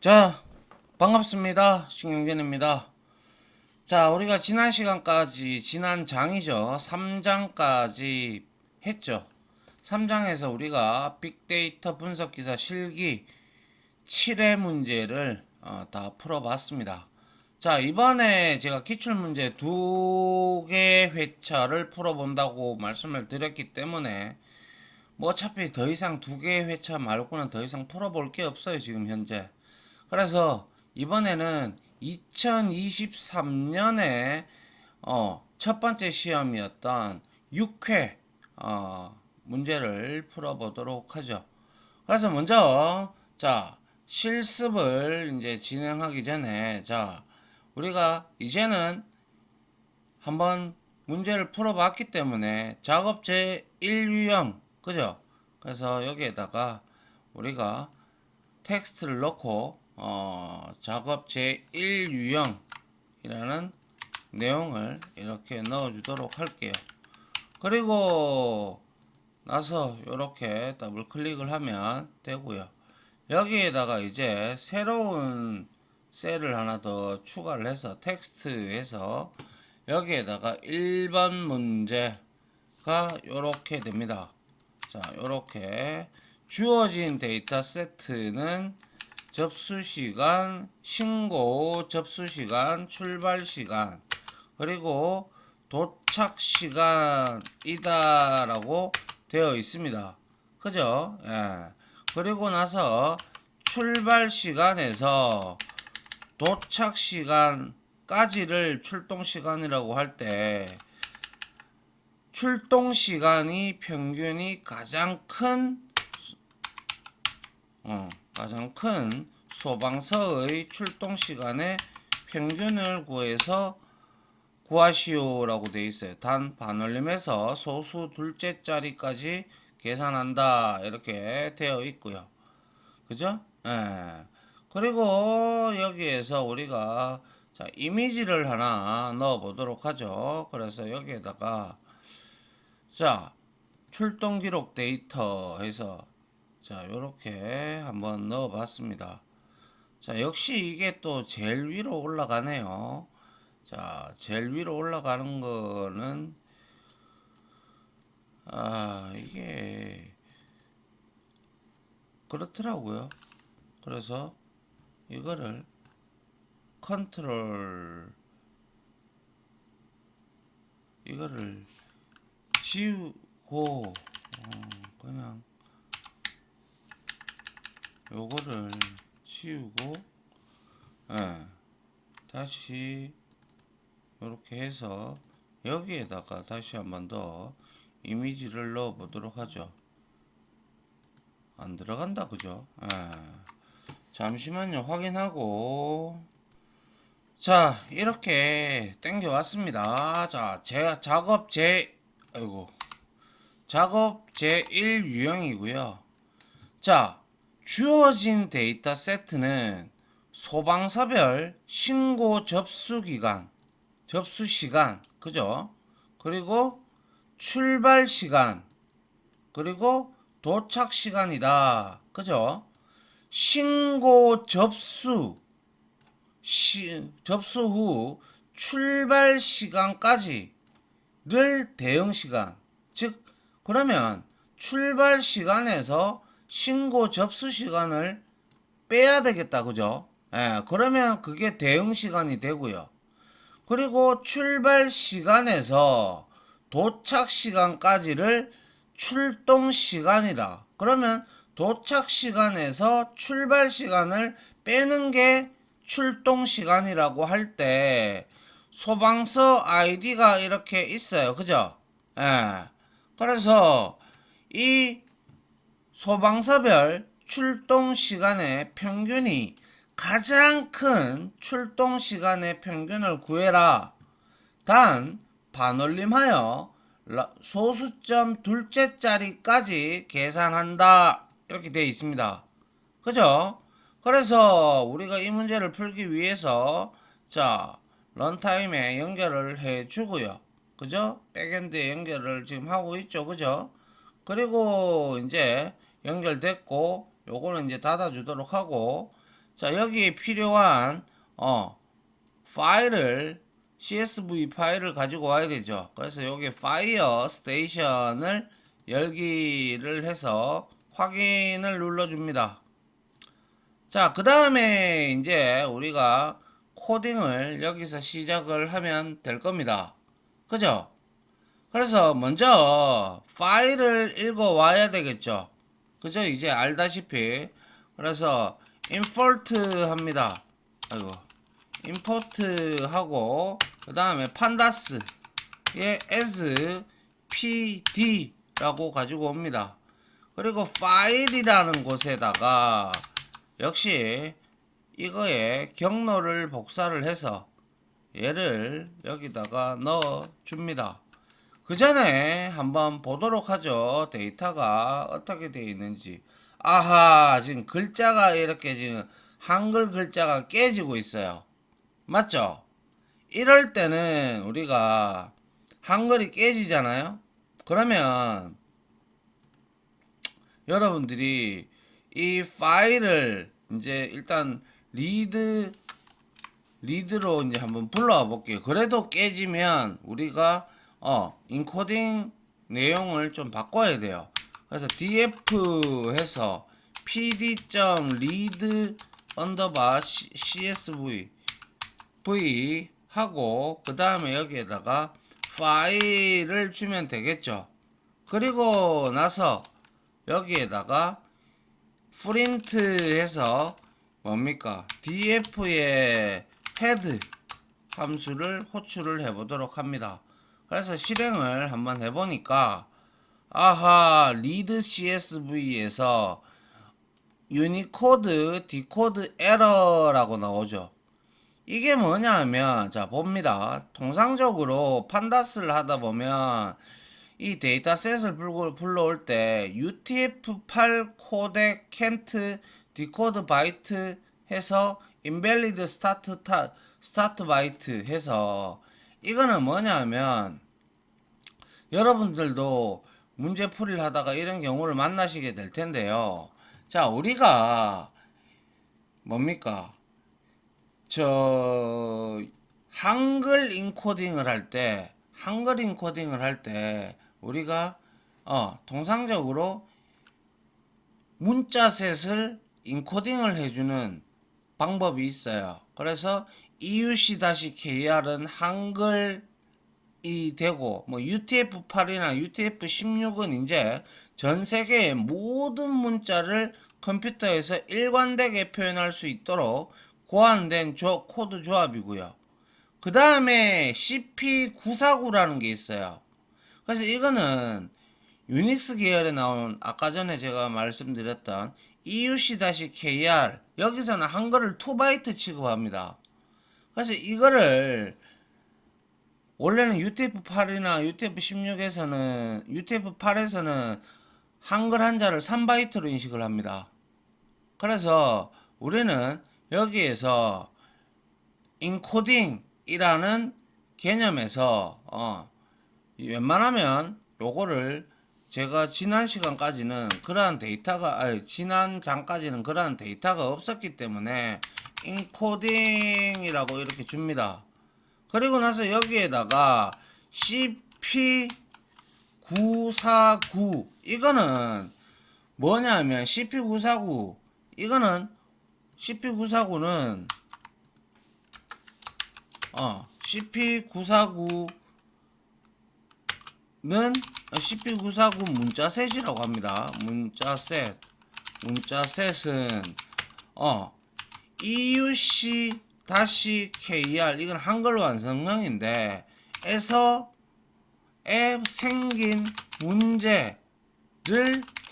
자, 반갑습니다. 신경전입니다. 자, 우리가 지난 시간까지, 지난 장이죠. 3장까지 했죠. 3장에서 우리가 빅데이터 분석기사 실기 7회 문제를 다 풀어봤습니다. 자, 이번에 제가 기출문제 2개 회차를 풀어본다고 말씀을 드렸기 때문에 뭐 어차피 더 이상 2개 회차 말고는 더 이상 풀어볼 게 없어요, 지금 현재. 그래서 이번에는 2023년에 첫 번째 시험이었던 6회 문제를 풀어보도록 하죠. 그래서 먼저 자 실습을 이제 진행하기 전에 자 우리가 이제는 한번 문제를 풀어봤기 때문에 작업 제1유형 그죠? 그래서 여기에다가 우리가 텍스트를 넣고 작업 제1유형이라는 내용을 이렇게 넣어주도록 할게요. 그리고 나서 이렇게 더블 클릭을 하면 되고요. 여기에다가 이제 새로운 셀을 하나 더 추가를 해서 텍스트에서 여기에다가 1번 문제가 이렇게 됩니다. 자, 이렇게 주어진 데이터 세트는 접수시간, 신고, 접수시간, 출발시간, 그리고 도착시간이다 라고 되어 있습니다. 그죠? 예. 그리고 나서 출발시간에서 도착시간까지를 출동시간이라고 할 때 출동시간이 평균이 가장 큰 소방서의 출동시간의 평균을 구해서 구하시오라고 되어 있어요. 단 반올림에서 소수 둘째 자리까지 계산한다 이렇게 되어 있고요. 그죠? 예. 그리고 여기에서 우리가 자 이미지를 하나 넣어 보도록 하죠. 그래서 여기에다가 자 출동 기록 데이터 해서 자 요렇게 한번 넣어 봤습니다. 자 역시 이게 또 제일 위로 올라가네요. 자 제일 위로 올라가는 거는 이게 그렇더라고요. 그래서 이거를 컨트롤 이거를 지우고 그냥 요거를 지우고 예, 다시 이렇게 해서 여기에다가 다시 한번 더 이미지를 넣어 보도록 하죠. 안 들어간다 그죠? 예. 잠시만요 확인하고 자 이렇게 땡겨 왔습니다. 자 작업 제1 유형이고요. 자 주어진 데이터 세트는 소방서별 신고 접수 시간 그죠? 그리고 출발 시간 그리고 도착 시간이다 그죠? 신고 접수 후 출발 시간까지를 대응 시간 즉 그러면 출발 시간에서 신고 접수 시간을 빼야 되겠다 그죠? 예, 그러면 그게 대응 시간이 되고요. 그리고 출발 시간에서 도착 시간까지를 출동 시간이라 그러면 도착 시간에서 출발 시간을 빼는 게 출동 시간이라고 할 때 소방서 아이디가 이렇게 있어요 그죠? 예. 그래서 이 소방서별 출동 시간의 평균이 가장 큰 출동 시간의 평균을 구해라. 단 반올림하여 소수점 둘째 자리까지 계산한다. 이렇게 되어 있습니다. 그죠? 그래서 우리가 이 문제를 풀기 위해서 자 런타임에 연결을 해 주고요. 그죠? 백엔드에 연결을 지금 하고 있죠. 그죠? 그리고 이제 연결됐고 요거는 이제 닫아 주도록 하고 자, 여기에 필요한 파일을 CSV 파일을 가지고 와야 되죠. 그래서 여기 파이어 스테이션을 열기를 해서 확인을 눌러줍니다. 자, 그 다음에 이제 우리가 코딩을 여기서 시작을 하면 될 겁니다. 그죠? 그래서 먼저 파일을 읽어 와야 되겠죠. 그죠? 이제 알다시피. 그래서 import 합니다. 아이고. import 하고 그 다음에 pandas 에 as pd 라고 가지고 옵니다. 그리고 파일이라는 곳에다가 역시 이거에 경로를 복사를 해서 얘를 여기다가 넣어 줍니다. 그 전에 한번 보도록 하죠. 데이터가 어떻게 되어 있는지. 아하, 지금 글자가 이렇게 지금 한글 글자가 깨지고 있어요. 맞죠? 이럴 때는 우리가 한글이 깨지잖아요. 그러면 여러분들이 이 파일을 이제 일단 리드로 이제 한번 불러와 볼게요. 그래도 깨지면 우리가 인코딩 내용을 좀 바꿔야 돼요. 그래서 df 해서 pd.read underbar csv v 하고 그 다음에 여기에다가 파일을 주면 되겠죠. 그리고 나서 여기에다가 프린트 해서 뭡니까? df의 헤드 함수를 호출을 해 보도록 합니다. 그래서 실행을 한번 해보니까 아하, read csv에서 유니코드 디코드 에러라고 나오죠. 이게 뭐냐 하면 자 봅니다. 통상적으로 판다스를 하다 보면 이 데이터셋을 불러올 때 UTF-8 코덱 캔트 디코드 바이트 해서 인밸리드 스타트 바이트 해서 이거는 뭐냐 하면 여러분들도 문제 풀이를 하다가 이런 경우를 만나시게 될 텐데요. 자, 우리가 뭡니까? 한글 인코딩을 할 때 우리가 통상적으로 문자셋을 인코딩을 해주는 방법이 있어요. 그래서 EUC-KR은 한글이 되고 뭐 UTF-8이나 UTF-16은 이제 전 세계의 모든 문자를 컴퓨터에서 일관되게 표현할 수 있도록 고안된 코드 조합이고요. 그 다음에 CP949라는 게 있어요. 그래서 이거는 유닉스 계열에 나온 아까 전에 제가 말씀드렸던 EUC-KR 여기서는 한글을 2바이트 취급합니다. 그래서 이거를 원래는 UTF-8이나 UTF-8에서는 한글 한자를 3바이트로 인식을 합니다. 그래서 우리는 여기에서 인코딩이라는 개념에서 웬만하면 요거를 제가 지난 장까지는 그러한 데이터가 없었기 때문에 인코딩이라고 이렇게 줍니다. 그리고 나서 여기에다가 CP949 이거는 뭐냐면 CP949는 CP949 문자셋이라고 합니다. 문자셋은 EUC-KR 이건 한글 완성형인데 에서에 생긴 문제를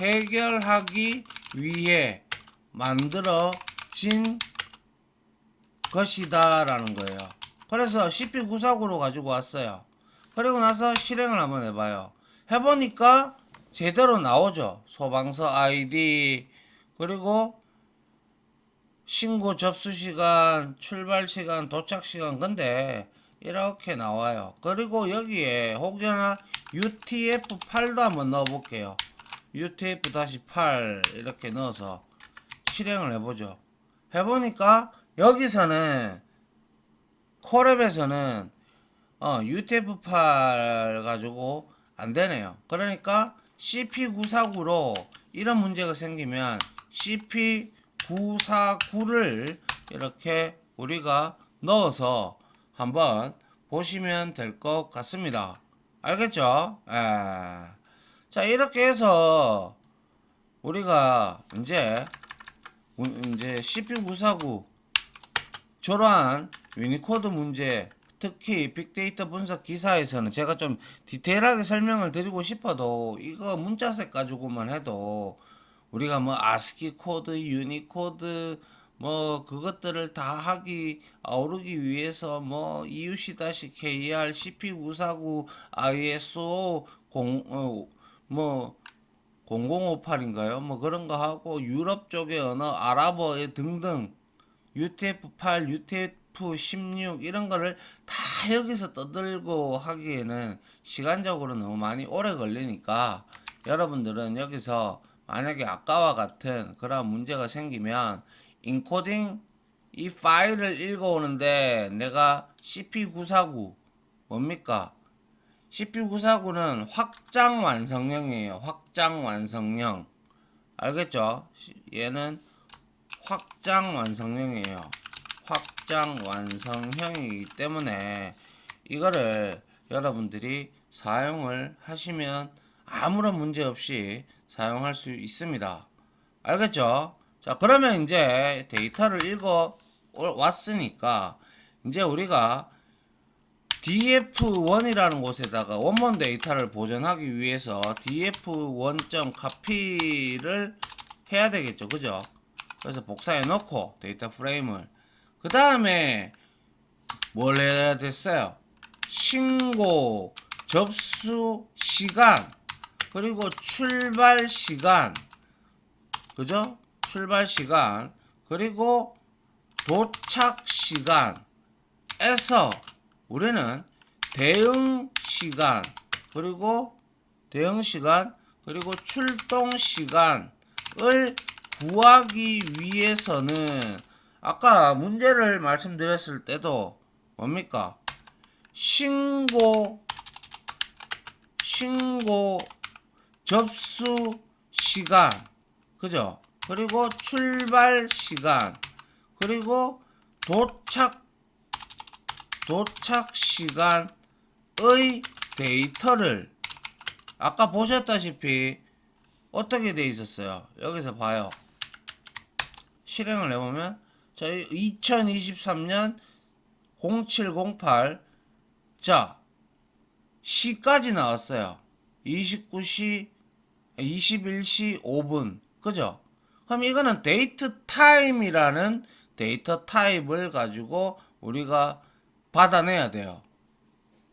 해결하기 위해 만들어진 것이다 라는 거예요. 그래서 CP949로 가지고 왔어요. 그리고 나서 실행을 한번 해봐요. 해보니까 제대로 나오죠. 소방서 아이디 그리고 신고 접수 시간, 출발 시간, 도착 시간 근데 이렇게 나와요. 그리고 여기에 혹여나 UTF-8도 한번 넣어 볼게요. UTF-8 이렇게 넣어서 실행을 해보죠. 해보니까 여기서는 콜앱에서는 UTF-8 가지고 안 되네요. 그러니까 CP949로 이런 문제가 생기면 CP949를 이렇게 우리가 넣어서 한번 보시면 될 것 같습니다. 알겠죠? 자, 이렇게 해서 우리가 이제 CP949 저러한 유니코드 문제, 특히 빅데이터 분석 기사에서는 제가 좀 디테일하게 설명을 드리고 싶어도 이거 문자색 가지고만 해도 우리가 뭐 아스키 코드, 유니코드 뭐 그것들을 다 오르기 위해서 뭐 EUC-KR, CP949, ISO 0058인가요? 뭐 그런 거 하고 유럽 쪽의 언어, 아랍어 등등 UTF-8, UTF-16 이런 거를 다 여기서 떠들고 하기에는 시간적으로 너무 많이 오래 걸리니까 여러분들은 여기서 만약에 아까와 같은 그런 문제가 생기면 인코딩 이 파일을 읽어오는데 내가 CP949 뭡니까? CP949는 확장 완성형이에요. 확장 완성형. 알겠죠? 얘는 확장 완성형이에요. 확장 완성형이기 때문에 이거를 여러분들이 사용을 하시면 아무런 문제 없이 사용할 수 있습니다. 알겠죠? 자, 그러면 이제 데이터를 읽어 왔으니까 이제 우리가 df1이라는 곳에다가 원본 데이터를 보존하기 위해서 df1.copy를 해야 되겠죠. 그죠? 그래서 복사해 놓고 데이터 프레임을 그 다음에 뭘 해야 됐어요? 신고 접수 시간 그리고 출발 시간 그죠? 출발 시간 그리고 도착 시간에서 우리는 대응 시간 그리고 출동 시간을 구하기 위해서는 아까 문제를 말씀드렸을 때도 뭡니까? 신고 접수 시간 그죠? 그리고 출발 시간 그리고 도착 시간의 데이터를 아까 보셨다시피 어떻게 돼 있었어요? 여기서 봐요. 실행을 해보면 저희 2023년 0708 자 시까지 나왔어요. 21시 5분 그죠? 그럼 이거는 데이트 타임이라는 데이터 타입을 가지고 우리가 받아내야 돼요.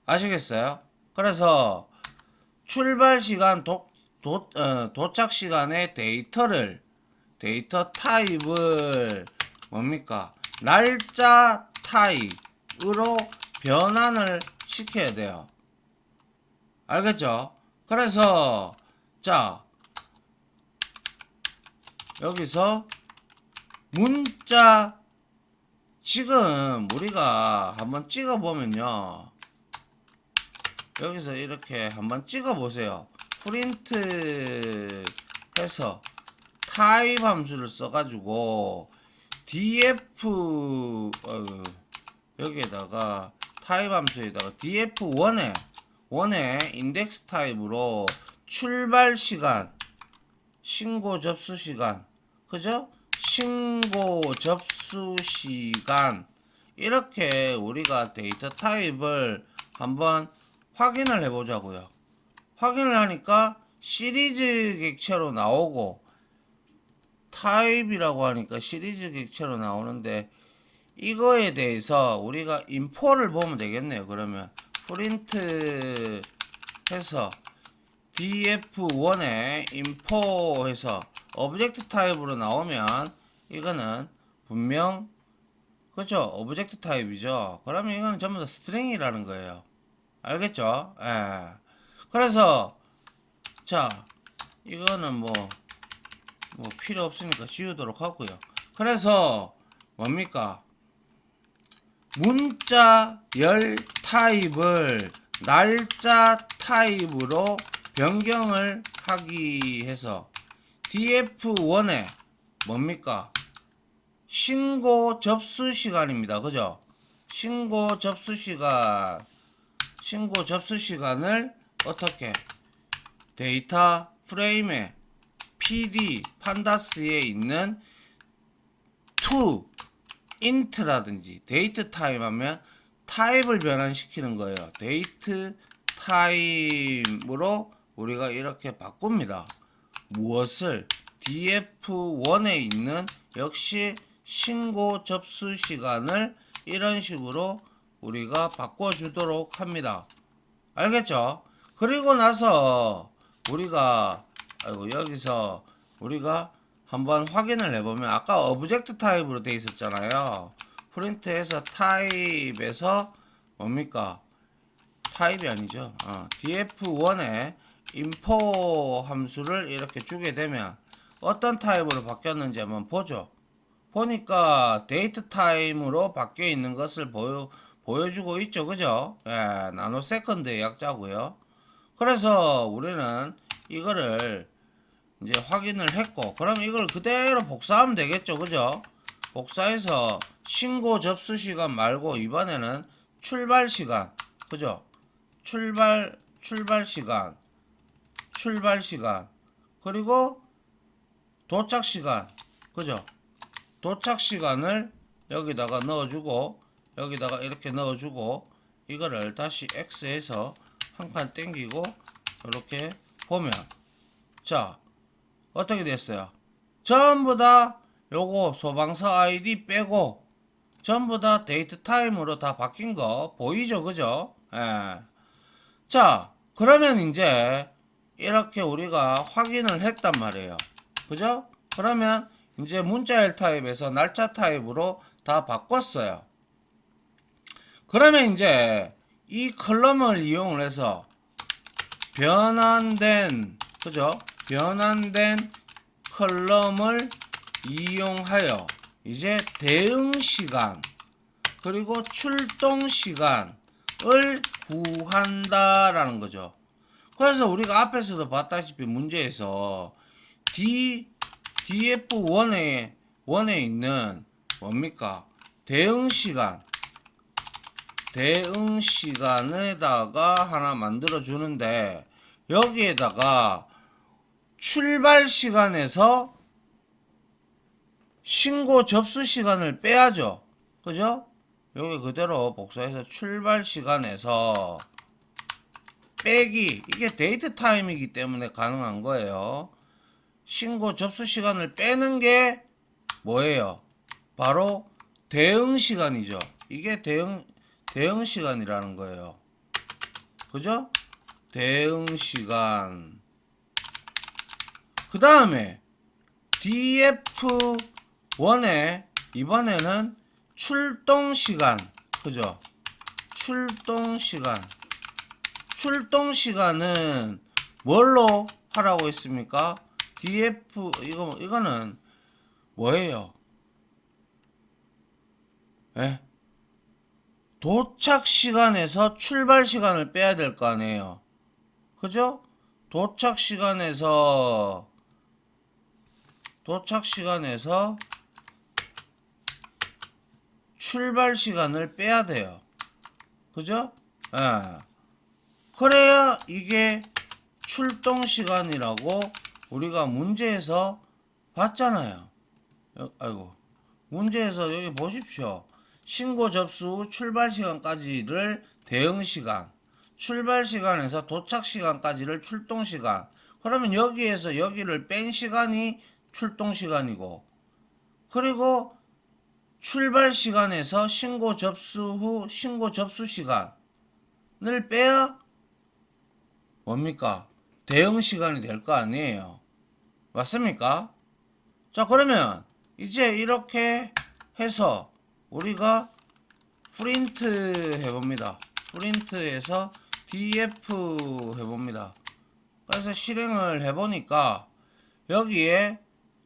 아시겠어요? 그래서 출발 시간 도착 시간의 데이터 타입을 뭡니까? 날짜 타입으로 변환을 시켜야 돼요. 알겠죠? 그래서 자 여기서 문자 지금 우리가 한번 찍어 보면요. 여기서 이렇게 한번 찍어 보세요. 프린트 해서 타입 함수를 써가지고 여기에다가 타입 함수에다가 df1에 인덱스 타입으로 출발 시간 신고 접수 시간 그죠? 신고 접수 시간 이렇게 우리가 데이터 타입을 한번 확인을 해 보자고요. 확인을 하니까 시리즈 객체로 나오고 타입이라고 하니까 시리즈 객체로 나오는데 이거에 대해서 우리가 인포를 보면 되겠네요. 그러면 프린트 해서 df1에 인포 해서 오브젝트 타입으로 나오면 이거는 분명 그렇죠? 오브젝트 타입이죠. 그러면 이거는 전부 다 스트링이라는 거예요. 알겠죠? 예. 그래서 자 이거는 뭐 필요 없으니까 지우도록 하고요. 그래서 뭡니까? 문자 열 타입을 날짜 타입으로 변경을 하기 해서 df1에 뭡니까? 신고 접수 시간입니다. 그죠? 신고 접수 시간을 어떻게 데이터 프레임에 PD 판다스에 있는 to int라든지 데이트 타임 하면 타입을 변환시키는 거예요. 데이트 타임으로 우리가 이렇게 바꿉니다. 무엇을? df1에 있는 역시 신고 접수 시간을 이런 식으로 우리가 바꿔주도록 합니다. 알겠죠? 그리고 나서 우리가 여기서 우리가 한번 확인을 해보면 아까 오브젝트 타입으로 되어 있었잖아요. 프린트해서 타입에서 뭡니까? 타입이 아니죠. df1에 info 함수를 이렇게 주게 되면 어떤 타입으로 바뀌었는지 한번 보죠. 보니까 데이트 타임으로 바뀌어 있는 것을 보여주고 있죠. 그죠? 예, 나노 세컨드의 약자고요. 그래서 우리는 이거를 이제 확인을 했고, 그럼 이걸 그대로 복사하면 되겠죠. 그죠? 복사해서 신고 접수 시간 말고 이번에는 출발 시간. 그죠? 출발 시간. 그리고 도착 시간. 그죠? 도착 시간을 여기다가 넣어주고, 여기다가 이렇게 넣어주고, 이거를 다시 X해서 한 칸 땡기고, 이렇게 보면, 자, 어떻게 됐어요? 전부 다 요거 소방서 아이디 빼고, 전부 다 데이트 타임으로 다 바뀐 거 보이죠? 그죠? 예. 자, 그러면 이제 이렇게 우리가 확인을 했단 말이에요. 그죠? 그러면 이제 문자열 타입에서 날짜 타입으로 다 바꿨어요. 그러면 이제 이 컬럼을 이용을 해서 변환된, 그죠? 변환된 컬럼을 이용하여 이제 대응 시간 그리고 출동 시간을 구한다라는 거죠. 그래서 우리가 앞에서도 봤다시피 문제에서 df1에 있는 뭡니까? 대응 시간에다가 하나 만들어 주는데 여기에다가 출발 시간에서 신고 접수 시간을 빼야죠. 그죠? 여기 그대로 복사해서 출발 시간에서 빼기, 이게 데이트 타임이기 때문에 가능한 거예요. 신고 접수 시간을 빼는 게 뭐예요? 바로 대응 시간이죠. 이게 대응 시간이라는 거예요. 그죠? 대응 시간. 그 다음에 df1에 이번에는 출동 시간. 그죠? 출동 시간은 뭘로 하라고 했습니까? 이거는 뭐예요? 예? 도착 시간에서 출발 시간을 빼야 될 거 아니에요. 그죠? 도착 시간에서 출발 시간을 빼야 돼요. 그죠? 예. 그래야 이게 출동 시간이라고 우리가 문제에서 봤잖아요. 아이고. 문제에서 여기 보십시오. 신고 접수 후 출발 시간까지를 대응 시간, 출발 시간에서 도착 시간까지를 출동 시간. 그러면 여기에서 여기를 뺀 시간이 출동 시간이고, 그리고 출발 시간에서 신고 접수 후 신고 접수 시간을 빼야 뭡니까? 대응 시간이 될 거 아니에요. 맞습니까? 자, 그러면 이제 이렇게 해서 우리가 프린트 해봅니다. 프린트해서 df 해봅니다. 그래서 실행을 해보니까 여기에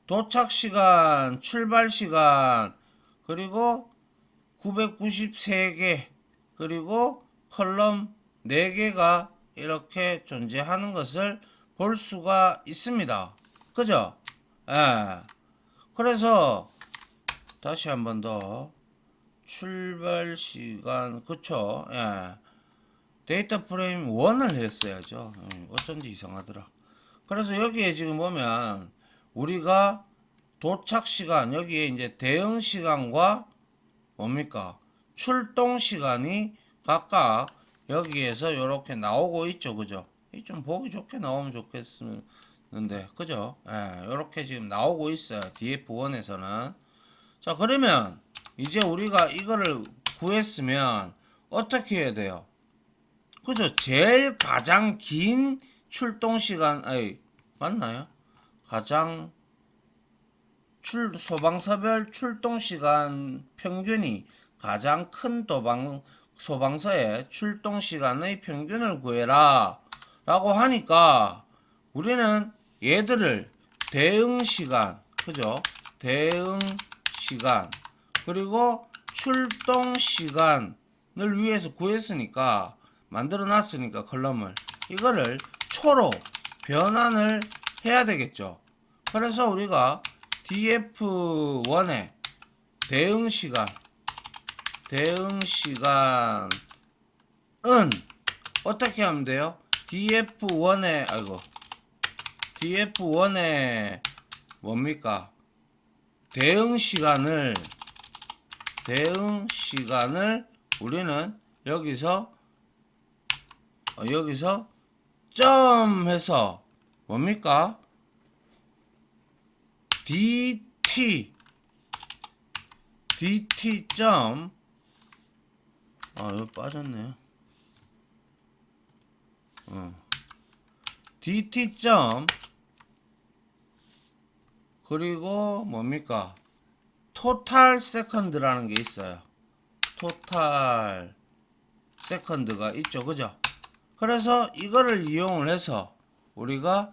도착 시간, 출발 시간, 그리고 993개, 그리고 컬럼 4개가 이렇게 존재하는 것을 볼 수가 있습니다. 그죠? 예. 그래서 다시 한 번 더 출발 시간, 그쵸? 예. 데이터 프레임 1을 했어야죠. 어쩐지 이상하더라. 그래서 여기에 지금 보면 우리가 도착 시간, 여기에 이제 대응 시간과 뭡니까? 출동 시간이 각각 여기에서 이렇게 나오고 있죠. 그죠? 이 좀 보기 좋게 나오면 좋겠는데, 그죠? 예, 이렇게 지금 나오고 있어요. DF1에서는. 자, 그러면 이제 우리가 이거를 구했으면 어떻게 해야 돼요? 그죠? 제일 가장 긴 출동 시간, 아니, 맞나요? 가장 소방서별 출동 시간 평균이 가장 큰 소방서의 출동 시간의 평균을 구해라 라고 하니까 우리는 얘들을 대응 시간, 그죠? 대응 시간, 그리고 출동 시간을 위해서 구했으니까, 만들어 놨으니까 컬럼을, 이거를 초로 변환을 해야 되겠죠. 그래서 우리가 DF1의 대응 시간은 어떻게 하면 돼요? DF1의 뭡니까? 대응 시간을 우리는 여기서 점 해서 뭡니까? DT 점, 여기 빠졌네요. DT 점, 그리고 뭡니까? 토탈 세컨드라는 게 있어요. 토탈 세컨드가 있죠. 그죠? 그래서 이거를 이용을 해서 우리가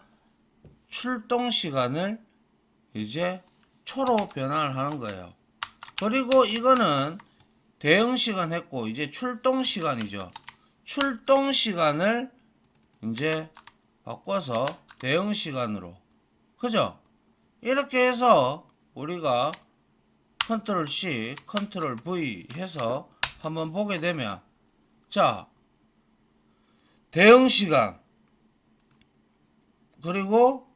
출동 시간을 이제 초로 변환을 하는 거예요. 그리고 이거는 대응 시간 했고, 이제 출동 시간이죠. 출동 시간을 이제 바꿔서 대응 시간으로, 그죠? 이렇게 해서 우리가 컨트롤 C, 컨트롤 V 해서 한번 보게 되면, 자, 대응 시간, 그리고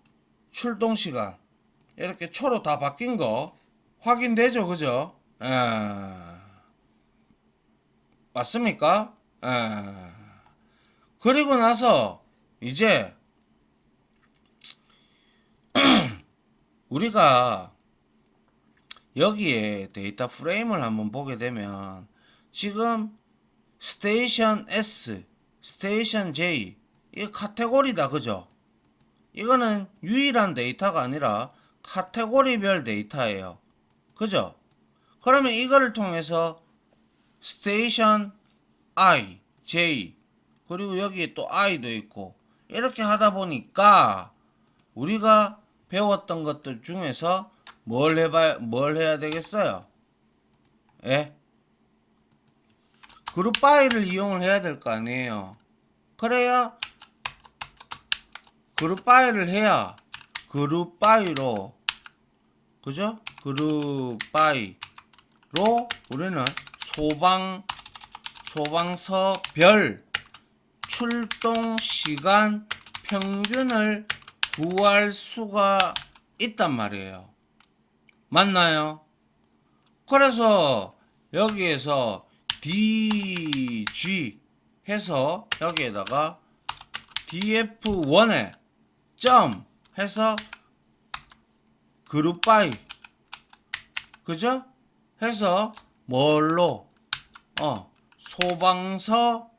출동 시간, 이렇게 초로 다 바뀐 거 확인되죠. 그죠? 맞습니까? 그리고 나서 이제 우리가 여기에 데이터 프레임을 한번 보게 되면, 지금 스테이션 S, 스테이션 J, 이 카테고리다. 그죠? 이거는 유일한 데이터가 아니라 카테고리별 데이터예요. 그죠? 그러면 이거를 통해서 스테이션 I, J, 그리고 여기에 또 I도 있고, 이렇게 하다 보니까 우리가 배웠던 것들 중에서 뭘 해야 되겠어요? 예? 그룹 바이를 이용을 해야 될 거 아니에요. 그래야 그룹 바이를 해야 그룹 바이로, 그죠? 그룹 바이로 우리는 소방서별 출동 시간 평균을 구할 수가 있단 말이에요. 맞나요? 그래서 여기에서 DG 해서 여기에다가 DF1에 점 해서 그룹 바이, 그죠? 해서 뭘로? 소방서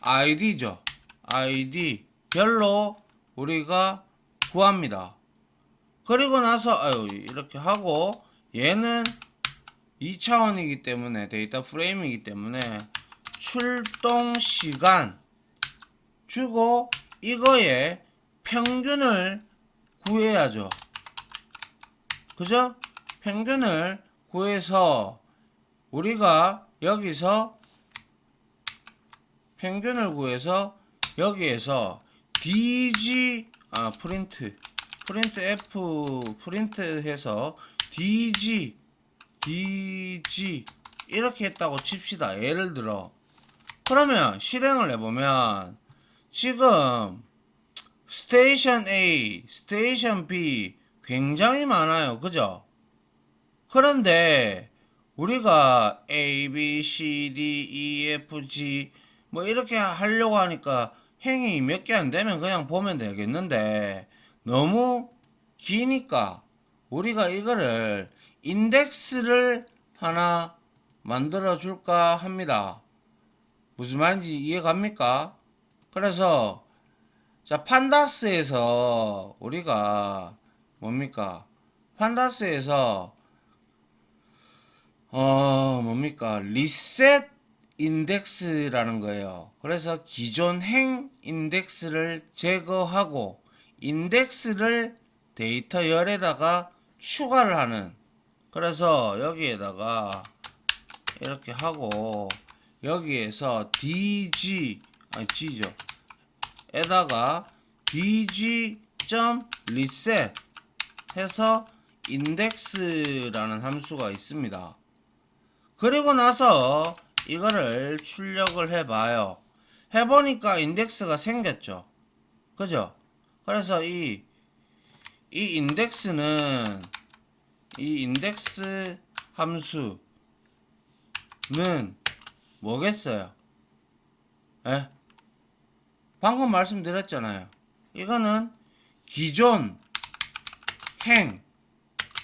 아이디죠. 아이디 별로 우리가 구합니다. 그리고 나서 이렇게 하고, 얘는 2차원이기 때문에, 데이터 프레임이기 때문에 출동 시간 주고 이거의 평균을 구해야죠. 그죠? 평균을 구해서 우리가 여기서 평균을 구해서 여기에서 프린트 F 프린트해서 DG 이렇게 했다고 칩시다. 예를 들어 그러면 실행을 해보면 지금 스테이션 A, 스테이션 B 굉장히 많아요. 그죠? 그런데 우리가 A, B, C, D, E, F, G 뭐 이렇게 하려고 하니까 행이 몇 개 안 되면 그냥 보면 되겠는데 너무 기니까 우리가 이거를 인덱스를 하나 만들어 줄까 합니다. 무슨 말인지 이해 갑니까? 그래서 자 판다스에서 우리가 뭡니까? 판다스에서 뭡니까? 리셋 인덱스라는 거예요. 그래서 기존 행 인덱스를 제거하고 인덱스를 데이터 열에다가 추가를 하는. 그래서 여기에다가 이렇게 하고 여기에서 dg g죠. 에다가 dg.reset 해서 인덱스라는 함수가 있습니다. 그리고 나서 이거를 출력을 해봐요. 해보니까 인덱스가 생겼죠. 그죠? 그래서 이 인덱스는 이 인덱스 함수는 뭐겠어요? 에? 방금 말씀드렸잖아요. 이거는 기존 행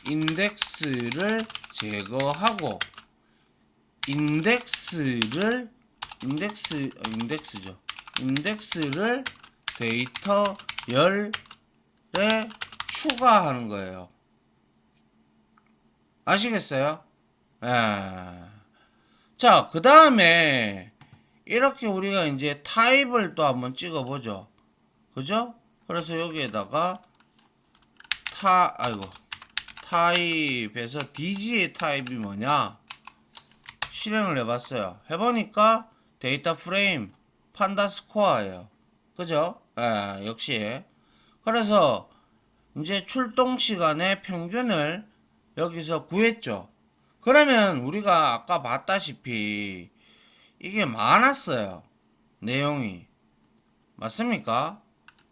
인덱스를 제거하고 인덱스를 데이터 열에 추가하는 거예요. 아시겠어요? 자, 그 다음에 이렇게 우리가 이제 타입을 또 한번 찍어보죠. 그죠? 그래서 여기에다가 타입에서 DG의 타입이 뭐냐? 실행을 해봤어요. 해보니까 데이터 프레임 판다 스코어예요. 그죠? 역시. 그래서 이제 출동 시간의 평균을 여기서 구했죠. 그러면 우리가 아까 봤다시피 이게 많았어요. 내용이. 맞습니까?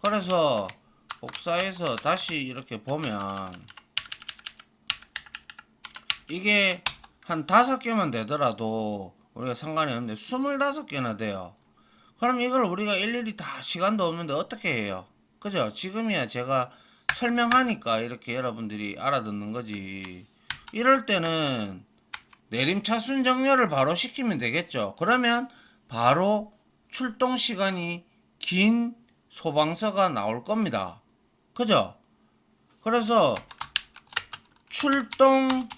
그래서 복사해서 다시 이렇게 보면 이게 한 5개만 되더라도 우리가 상관이 없는데 25개나 돼요. 그럼 이걸 우리가 일일이 다 시간도 없는데 어떻게 해요? 그죠? 지금이야 제가 설명하니까 이렇게 여러분들이 알아듣는 거지. 이럴 때는 내림차순 정렬을 바로 시키면 되겠죠. 그러면 바로 출동 시간이 긴 소방서가 나올 겁니다. 그죠? 그래서 출동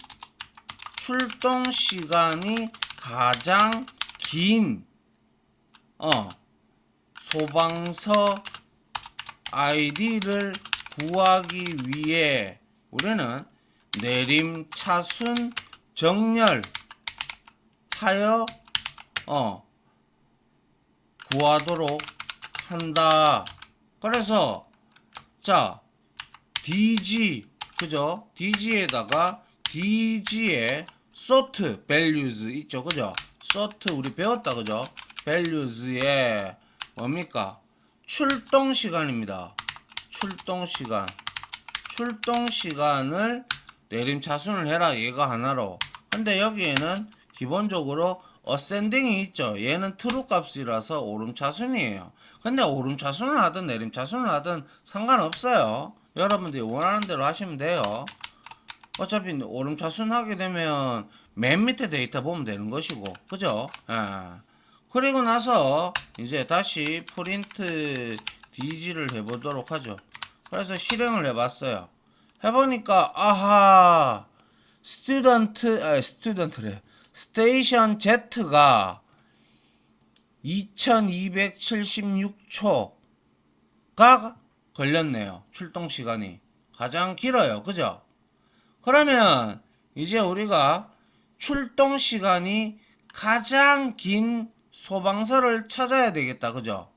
시간이 가장 긴 소방서 아이디를 구하기 위해 우리는 내림차순 정렬하여 구하도록 한다. 그래서 자 DG 그죠? DG에다가 DG에 sort values 있죠. 그죠? sort 우리 배웠다. 그죠? values에 뭡니까? 출동 시간입니다. 출동 시간을 내림차순을 해라. 얘가 하나로. 근데 여기에는 기본적으로 어센딩이 있죠. 얘는 트루 값이라서 오름차순이에요. 근데 오름차순을 하든 내림차순을 하든 상관없어요. 여러분들이 원하는 대로 하시면 돼요. 어차피 오름차순 하게 되면 맨 밑에 데이터 보면 되는 것이고, 그죠? 그리고 나서 이제 다시 프린트 DG를 해보도록 하죠. 그래서 실행을 해봤어요. 해보니까 아하 스테이션 Z가 2276초가 걸렸네요. 출동 시간이 가장 길어요. 그죠? 그러면 이제 우리가 출동 시간이 가장 긴 소방서를 찾아야 되겠다. 그죠?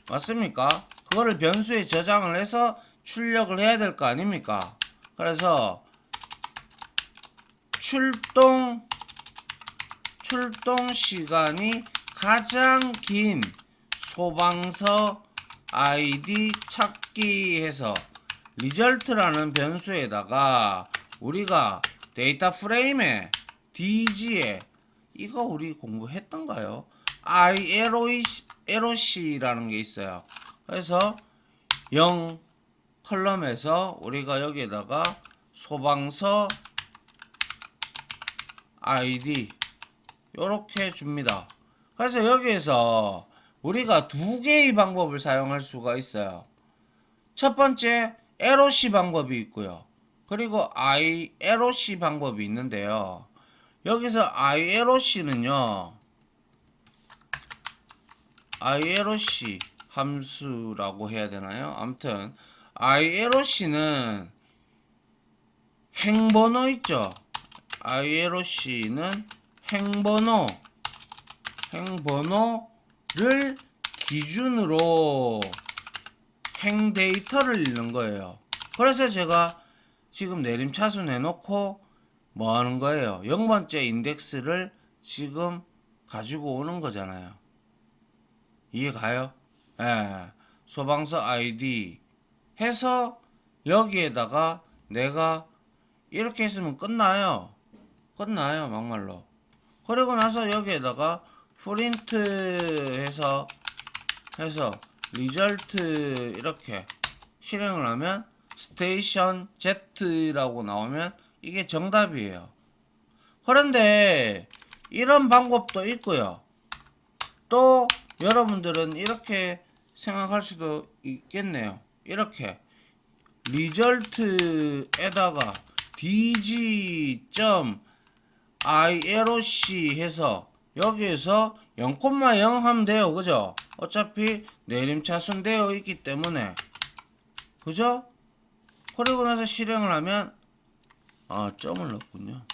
맞습니까? 그거를 변수에 저장을 해서 출력을 해야 될 거 아닙니까? 그래서 출동 시간이 가장 긴 소방서 아이디 찾기 해서 리절트라는 변수에다가 우리가 데이터 프레임에 DG에 이거 우리 공부했던가요? ILOC라는 게 있어요. 그래서 0 컬럼에서 우리가 여기에다가 소방서 ID 요렇게 줍니다. 그래서 여기에서 우리가 두 개의 방법을 사용할 수가 있어요. 첫 번째 LOC 방법이 있고요. 그리고 ILOC 방법이 있는데요. 여기서 ILOC는요. ILOC 함수라고 해야 되나요? 아무튼 ILOC는 행번호 있죠. ILOC는 행번호를 기준으로 행 데이터를 읽는 거예요. 그래서 제가 지금 내림차순 해놓고 뭐 하는 거예요? 0번째 인덱스를 지금 가지고 오는 거잖아요. 이해 가요? 예. 소방서 아이디 해서 여기에다가 내가 이렇게 했으면 끝나요. 막말로. 그리고 나서 여기에다가 프린트 해서 리절트 이렇게 실행을 하면 스테이션 Z라고 나오면 이게 정답이에요. 그런데 이런 방법도 있고요. 또 여러분들은 이렇게 생각할 수도 있겠네요. 이렇게 리절트에다가 dg.iloc 해서 여기에서 0,0 하면 돼요. 그죠? 어차피 내림차순 되어 있기 때문에. 그죠? 그리고 나서 실행을 하면 점을 넣었군요.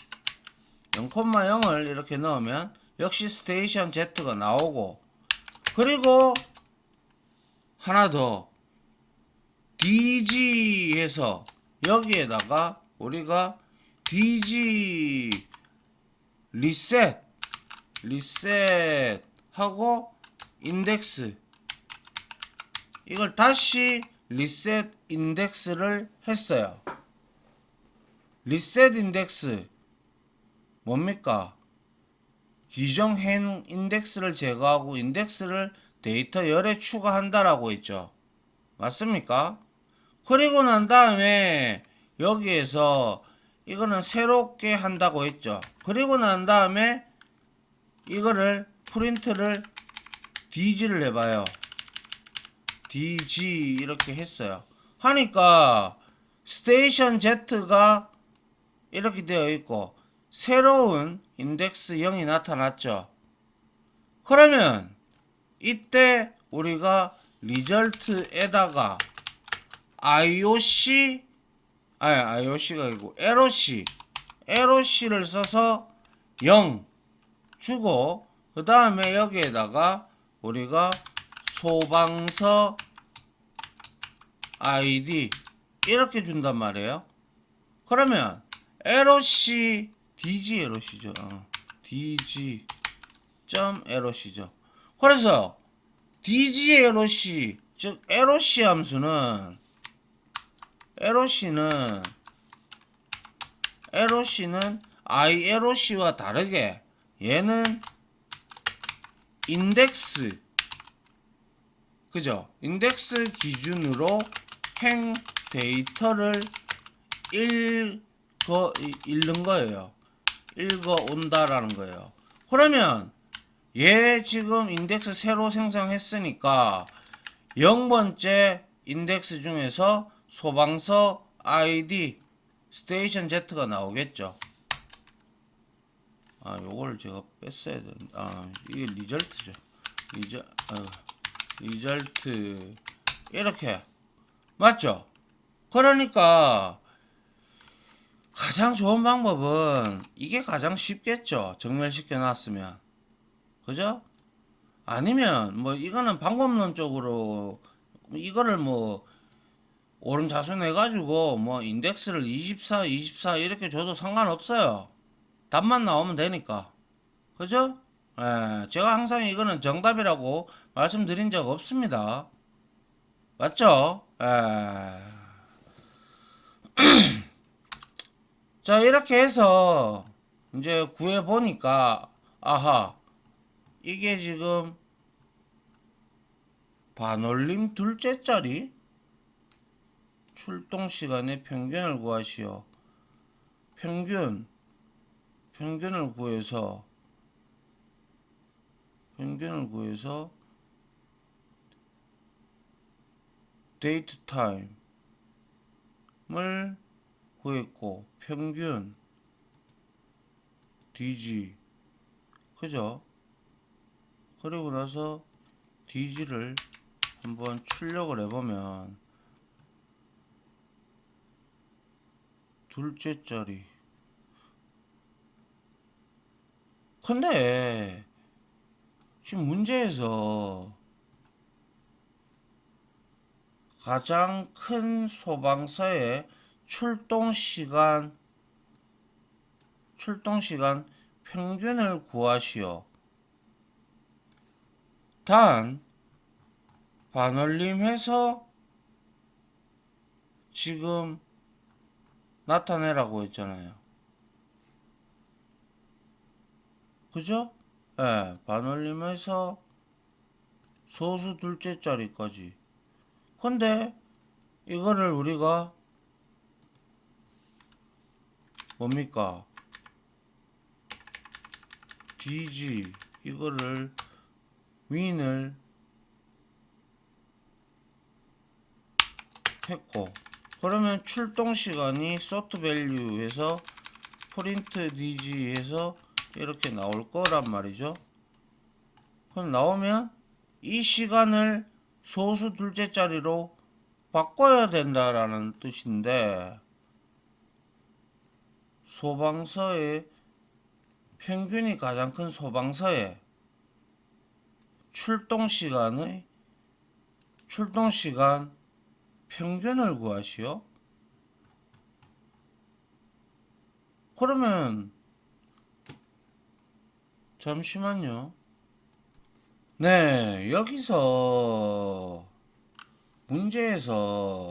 0,0을 이렇게 넣으면 역시 스테이션 Z가 나오고, 그리고 하나 더 DG 해서 여기에다가 우리가 DG 리셋 하고 인덱스 이걸 다시 리셋 인덱스를 했어요. 리셋 인덱스 뭡니까? 기존 행 인덱스를 제거하고 인덱스를 데이터 열에 추가한다라고 했죠. 맞습니까? 그리고 난 다음에 여기에서 이거는 새롭게 한다고 했죠. 그리고 난 다음에 이거를 프린트를 DG를 해봐요. DG 이렇게 했어요. 하니까 스테이션 Z가 이렇게 되어 있고 새로운 인덱스 0이 나타났죠. 그러면 이때 우리가 리절트에다가 IOC가 아니고 LOC를 써서 0 주고 그 다음에 여기에다가 우리가 소방서 ID 이렇게 준단 말이에요. 그러면 LOC DG LOC죠. DG.LOC죠. 그래서 DG LOC 즉 LOC 함수는 ILOC와 다르게 얘는 인덱스 그죠? 인덱스 기준으로 행 데이터를 읽는 거예요. 읽어 온다라는 거예요. 그러면 얘 지금 인덱스 새로 생성했으니까 0번째 인덱스 중에서 소방서 ID 스테이션 Z가 나오겠죠. 요걸 제가 뺐어야 되는데 이게 리절트죠. 리절트 이렇게 맞죠? 그러니까 가장 좋은 방법은 이게 가장 쉽겠죠. 정렬시켜 놨으면. 그죠? 아니면 뭐 이거는 방법론적으로 이거를 뭐 오름자순 해가지고 뭐 인덱스를 24, 24 이렇게 줘도 상관없어요. 답만 나오면 되니까. 그죠? 예, 제가 항상 이거는 정답이라고 말씀드린 적 없습니다. 맞죠? 예. 자, 이렇게 해서 이제 구해 보니까 아하, 이게 지금 반올림 둘째 짜리 출동 시간의 평균을 구하시오. 평균을 구해서 데이트 타임을 구했고 평균 DG 그죠? 그리고 나서 DG를 한번 출력을 해보면 둘째 짜리. 근데 지금 문제에서 가장 큰 소방서의 출동 시간 평균을 구하시오. 단 반올림해서 지금 나타내라고 했잖아요. 그죠? 예, 반올림해서 소수 둘째 자리까지. 근데 이거를 우리가 뭡니까? DG 이거를 윈을 했고 그러면 출동 시간이 소트 밸류에서 프린트 DG 해서 이렇게 나올 거란 말이죠. 그럼 나오면 이 시간을 소수 둘째 자리로 바꿔야 된다라는 뜻인데 소방서의 평균이 가장 큰 소방서의 출동 시간 평균을 구하시오. 그러면 잠시만요. 네, 여기서 문제에서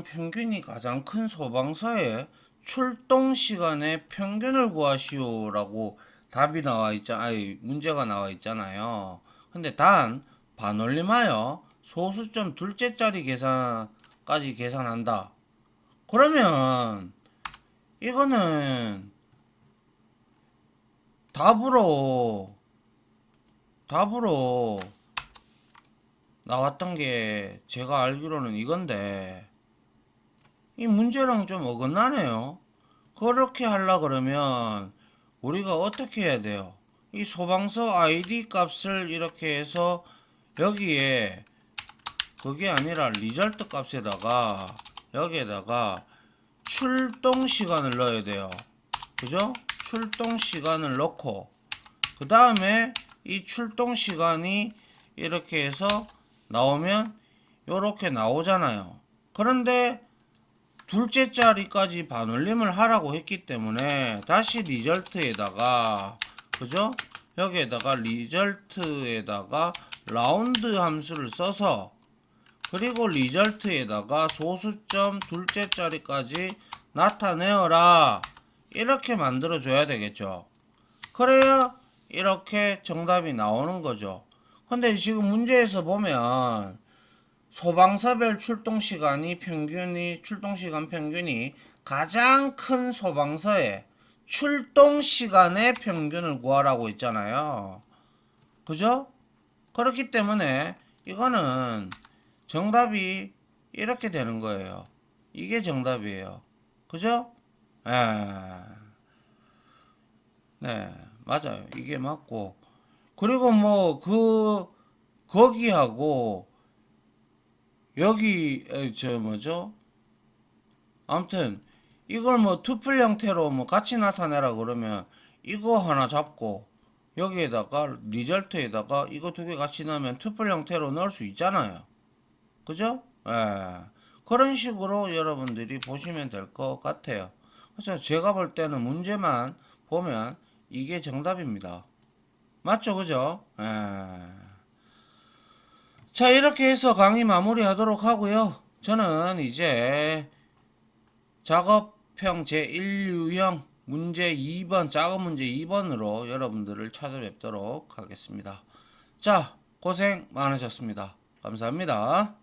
평균이 가장 큰 소방서의 출동 시간의 평균을 구하시오라고 답이 나와 아니 문제가 나와 있잖아요. 근데 단 반올림하여 소수점 둘째 자리 계산까지 계산한다. 그러면 이거는 답으로 나왔던 게 제가 알기로는 이건데 이 문제랑 좀 어긋나네요. 그렇게 하려 그러면 우리가 어떻게 해야 돼요? 이 소방서 ID 값을 이렇게 해서 여기에 그게 아니라 리절트 값에다가 여기에다가 출동 시간을 넣어야 돼요. 그죠? 출동 시간을 넣고 그 다음에 이 출동 시간이 이렇게 해서 나오면 이렇게 나오잖아요. 그런데 둘째 자리까지 반올림을 하라고 했기 때문에 다시 리절트에다가 그죠? 여기에다가 리절트에다가 라운드 함수를 써서 그리고 리절트에다가 소수점 둘째 자리까지 나타내어라 이렇게 만들어 줘야 되겠죠. 그래야 이렇게 정답이 나오는 거죠. 근데 지금 문제에서 보면 소방서별 출동시간 평균이 가장 큰 소방서의 출동시간의 평균을 구하라고 했잖아요. 그죠? 그렇기 때문에 이거는 정답이 이렇게 되는 거예요. 이게 정답이에요. 그죠? 네, 맞아요. 이게 맞고. 그리고 뭐, 거기하고, 여기, 아무튼, 이걸 뭐 투플 형태로 뭐 같이 나타내라 그러면 이거 하나 잡고 여기에다가 리절트에다가 이거 두 개 같이 넣으면 투플 형태로 넣을 수 있잖아요. 그죠? 예. 그런 식으로 여러분들이 보시면 될 것 같아요. 그래서 제가 볼 때는 문제만 보면 이게 정답입니다. 맞죠? 그죠? 예. 자, 이렇게 해서 강의 마무리 하도록 하고요. 저는 이제 작업형 제1유형 문제 2번, 작은 문제 2번으로 여러분들을 찾아뵙도록 하겠습니다. 자, 고생 많으셨습니다. 감사합니다.